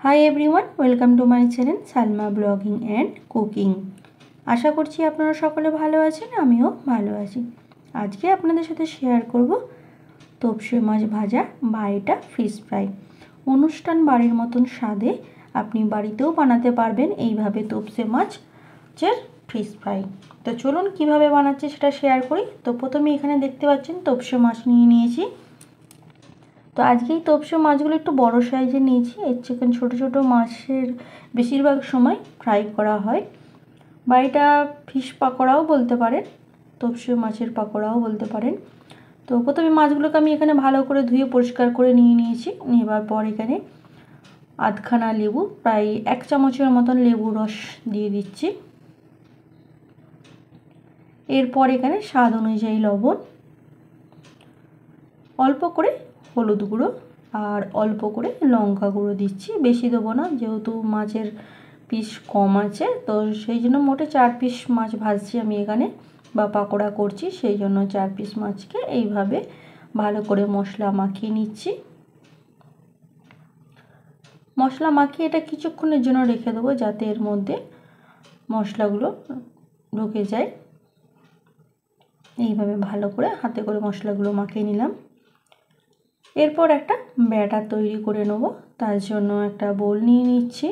High everyone, welcome to my channel Salma blogging and cooking. আশা করছি আপনারা সকলে ভালো আছেন, আমিও ভালো আছি। আজকে আপনাদের সাথে শেয়ার করব তপসে মাছ ভাজা বা এটা ফিশ ফ্রাই। অনুষ্ঠান বাড়ির মতন স্বাদে আপনি বাড়িতেও বানাতে পারবেন এইভাবে তপসে মাছের ফিশ ফ্রাই। তো চলুন কিভাবে বানাচ্ছি সেটা শেয়ার করি। তো প্রথমে এখানে দেখতে পাচ্ছেন তপসে মাছ নিয়ে নিয়েছি। তো আজকে এই তপসে মাছগুলো একটু বড় সাইজের নিয়েছি। এর চিকেন ছোটো ছোটো মাছের বেশিরভাগ সময় ফ্রাই করা হয়, বা এটা ফিশ পাকোড়াও বলতে পারেন, তপসে মাছের পাকোড়াও বলতে পারেন। তো প্রথমে মাছগুলোকে আমি এখানে ভালো করে ধুয়ে পরিষ্কার করে নিয়ে নিয়েছি। নেবার পর এখানে আধখানা লেবু, প্রায় 1 চামচের মতন লেবু রস দিয়ে দিচ্ছি। এরপর এখানে স্বাদ অনুযায়ী লবণ, অল্প করে হলুদ গুঁড়ো আর অল্প করে লঙ্কা গুঁড়ো দিচ্ছি। বেশি দেবো না, যেহেতু মাছের পিস কম আছে, তো সেই জন্য মোটে 4 পিস মাছ ভাজছি আমি এখানে বা পাকোড়া করছি, সেই জন্য 4 পিস মাছকে এইভাবে ভালো করে মশলা মাখিয়ে নিচ্ছি। মশলা মাখিয়ে এটা কিছুক্ষণের জন্য রেখে দেবো, যাতে এর মধ্যে মশলাগুলো ঢুকে যায়। এইভাবে ভালো করে হাতে করে মশলাগুলো মাখিয়ে নিলাম। এরপর একটা ব্যাটার তৈরি করে নেব, তার জন্য একটা বোল নিয়ে নিচ্ছি।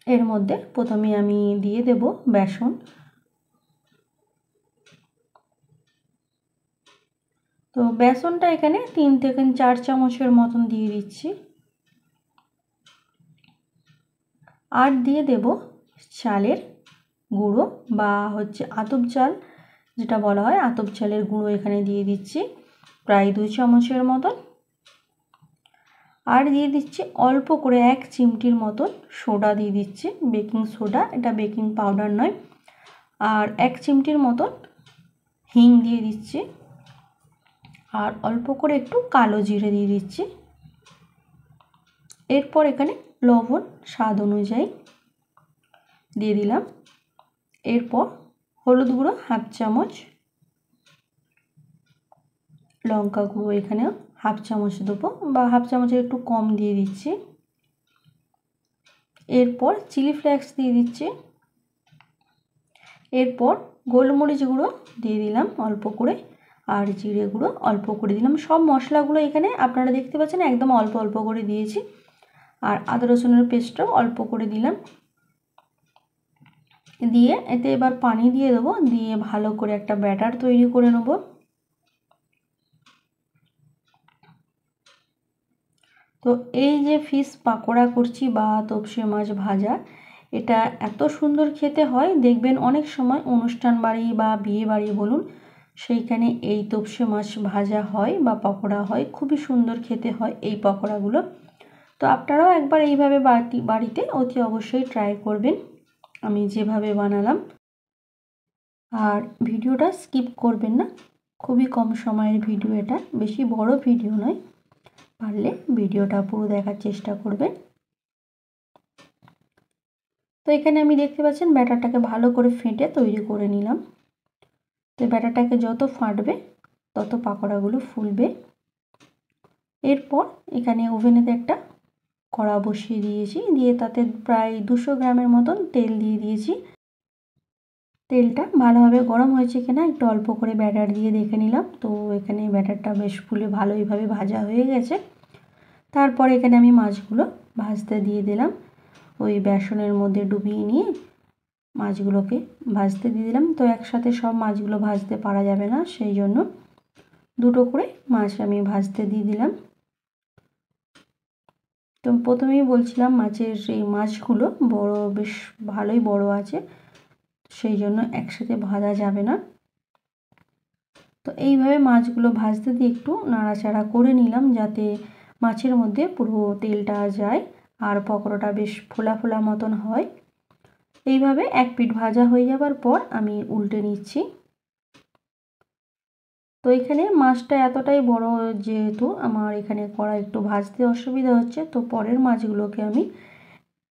এর মধ্যে প্রথমে আমি দিয়ে দেব বেসন। তো বেসনটা এখানে 3 থেকে 4 চামচের মতন দিয়ে দিচ্ছি। আর দিয়ে দেব চালের গুঁড়ো বা আতপ চাল যেটা বলা হয়, আতপ চালের গুঁড়ো এখানে দিয়ে দিচ্ছি প্রায় 2 চামচের মতন। আর দিয়ে দিচ্ছি অল্প করে 1 চিমটির মতন সোডা দিয়ে দিচ্ছি, বেকিং সোডা, এটা বেকিং পাউডার নয়। আর 1 চিমটির মতন হিং দিয়ে দিচ্ছি। আর অল্প করে একটু কালো জিরে দিয়ে দিচ্ছি। এরপর এখানে লবণ স্বাদ অনুযায়ী দিয়ে দিলাম। এরপর হলুদ গুঁড়ো 1/2 চামচ, লঙ্কা গুঁড়ো এখানেও 1/2 চামচ দেবো বা 1/2 চামচের একটু কম দিয়ে দিচ্ছি। এরপর চিলি ফ্লেক্স দিয়ে দিচ্ছি। এরপর গোলমরিচ গুঁড়ো দিয়ে দিলাম অল্প করে, আর জিরে গুঁড়ো অল্প করে দিলাম। সব মশলাগুলো এখানে আপনারা দেখতে পাচ্ছেন একদম অল্প অল্প করে দিয়েছি। আর আদা রসুনের পেস্টটাও অল্প করে দিলাম। দিয়ে এতে এবার পানি দিয়ে দেবো, দিয়ে ভালো করে একটা ব্যাটার তৈরি করে নেব। তো এই যে ফিশ পাকোড়া করছি বা তপসে মাছ ভাজা, এটা এত সুন্দর খেতে হয়, দেখবেন অনেক সময় অনুষ্ঠান বাড়ি বা বিয়ে বাড়ি বলুন, সেইখানে এই তপসে মাছ ভাজা হয় বা পকোড়া হয়, খুবই সুন্দর খেতে হয় এই পকোড়াগুলো। তো আপনারাও একবার এইভাবে বাড়িতে অতি অবশ্যই ট্রাই করবেন আমি যেভাবে বানালাম। আর ভিডিওটা স্কিপ করবেন না, খুবই কম সময়ের ভিডিও, এটা বেশি বড় ভিডিও নয়, পারলে ভিডিওটা পুরো দেখার চেষ্টা করবেন। তো এখানে আমি দেখতে পাচ্ছেন ব্যাটারটাকে ভালো করে ফেটে তৈরি করে নিলাম। তো ব্যাটারটাকে যত ফাটবে তত পাকোড়াগুলো ফুলবে। এরপর এখানে ওভেনেতে একটা কড়া বসিয়ে দিয়েছি, দিয়ে তাতে প্রায় 200 গ্রামের মতন তেল দিয়ে দিয়েছি। তেলটা ভালোভাবে গরম হয়েছে কিনা একটু অল্প করে ব্যাটার দিয়ে দেখে নিলাম। তো এখানে ব্যাটারটা বেশ ফুলে ভালোইভাবে ভাজা হয়ে গেছে। তারপর এখানে আমি মাছগুলো ভাজতে দিয়ে দিলাম। ওই বেসনের মধ্যে ডুবিয়ে নিয়ে মাছগুলোকে ভাজতে দিয়ে দিলাম। তো একসাথে সব মাছগুলো ভাজতে পারা যাবে না, সেই জন্য দুটো করে মাছ আমি ভাজতে দিয়ে দিলাম। তো প্রথমেই বলছিলাম মাছের এই মাছগুলো বড়, বেশ ভালোই বড় আছে, সেই জন্য একসাথে ভাজা যাবে না। তো এইভাবে মাছগুলো ভাজতে দিয়ে একটু নাড়াচাড়া করে নিলাম, যাতে মাছের মধ্যে পুরো তেলটা যায় আর পকোড়াটা বেশ ফোলা ফোলা মতন হয়। এইভাবে এক পিঠ ভাজা হয়ে যাবার পর আমি উল্টে নিচ্ছি। তো এখানে মাছটা এতটাই বড়, যেহেতু আমার এখানে কড়া একটু ভাজতে অসুবিধা হচ্ছে, তো পরের মাছগুলোকে আমি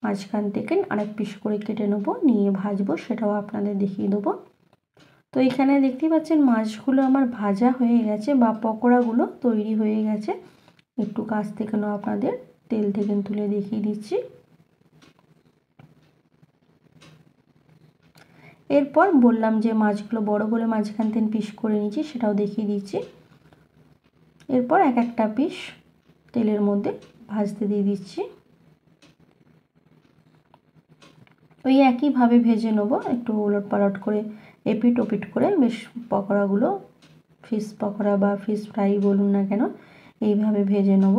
মাঝখান থেকে আরেক পিস করে কেটে নেবো, নিয়ে ভাজবো, সেটাও আপনাদের দেখিয়ে দেবো। তো এখানে দেখতে পাচ্ছেন মাছগুলো আমার ভাজা হয়ে গেছে বা পকোড়াগুলো তৈরি হয়ে গেছে। একটু কাছ থেকে আপনাদের তেল থেকে তুলে দেখিয়ে দিচ্ছি। এরপর বললাম যে মাছগুলো বড় বলে মাঝখান থেকে পিস করে নিয়েছি, সেটাও দেখিয়ে দিচ্ছি। এরপর এক একটা পিস তেলের মধ্যে ভাজতে দিয়ে দিচ্ছি। ওই একইভাবে ভেজে নেব, একটু ওলট পালট করে এপিট ওপিট করে বেশ পকোড়াগুলো, ফিশ পকোড়া বা ফিশ ফ্রাই বলুন না কেন, এইভাবে ভেজে নেব।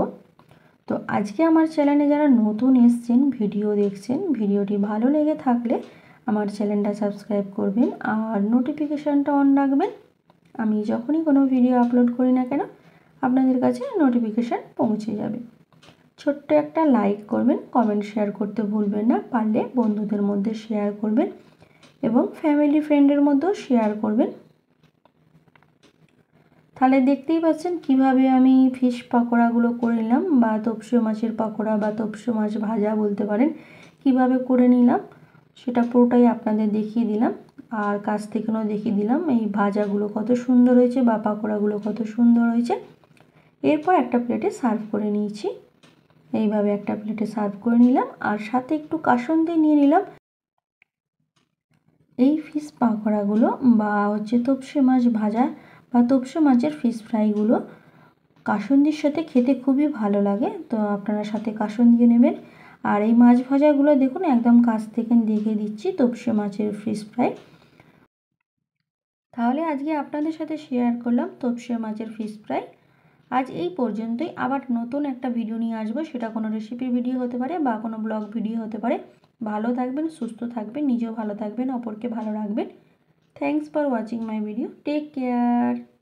তো আজকে আমার চ্যানেলে যারা নতুন এসছেন, ভিডিও দেখছেন, ভিডিওটি ভালো লেগে থাকলে আমার চ্যানেলটা সাবস্ক্রাইব করবেন আর নোটিফিকেশানটা অন রাখবেন। আমি যখনই কোনো ভিডিও আপলোড করি না কেন আপনাদের কাছে নোটিফিকেশান পৌঁছে যাবে। ছোট্ট একটা লাইক করবেন, কমেন্ট শেয়ার করতে ভুলবেন না, পারলে বন্ধুদের মধ্যে শেয়ার করবেন এবং ফ্যামিলি ফ্রেন্ডের মধ্যেও শেয়ার করবেন। তাহলে দেখতেই পাচ্ছেন কিভাবে আমি ফিশ পকোড়াগুলো করে নিলাম, বা তপসে মাছের পকোড়া বা তপসে মাছ ভাজা বলতে পারেন, কিভাবে করে নিলাম সেটা পুরোটাই আপনাদের দেখিয়ে দিলাম। আর কাছ থেকেও দেখিয়ে দিলাম এই ভাজাগুলো কত সুন্দর হয়েছে বা পকোড়াগুলো কত সুন্দর হয়েছে। এরপর একটা প্লেটে সার্ভ করে নিয়েছি। এইভাবে একটা প্লেটে সার্ভ করে নিলাম আর সাথে একটু কাসুন্দি নিয়ে নিলাম। এই ফিশ পাকোড়াগুলো বা তপসে মাছ ভাজা বা তপসে মাছের ফিশ ফ্রাইগুলো কাসুন্দির সাথে খেতে খুবই ভালো লাগে। তো আপনারা সাথে কাসুন্দি নেবেন। আর এই মাছ ভাজাগুলো দেখুন একদম কাছ থেকে দেখে দিচ্ছি, তপসে মাছের ফিশ ফ্রাই। তাহলে আজকে আপনাদের সাথে শেয়ার করলাম তপসে মাছের ফিশ ফ্রাই। আজ এই পর্যন্তই। আবার নতুন একটা ভিডিও নিয়ে আসবো, সেটা কোনো রেসিপির ভিডিও হতে পারে বা কোনো ব্লগ ভিডিও হতে পারে। ভালো থাকবেন, সুস্থ থাকবেন, নিজেও ভালো থাকবেন, অপরকে ভালো রাখবেন। Thanks for watching my video. Take care.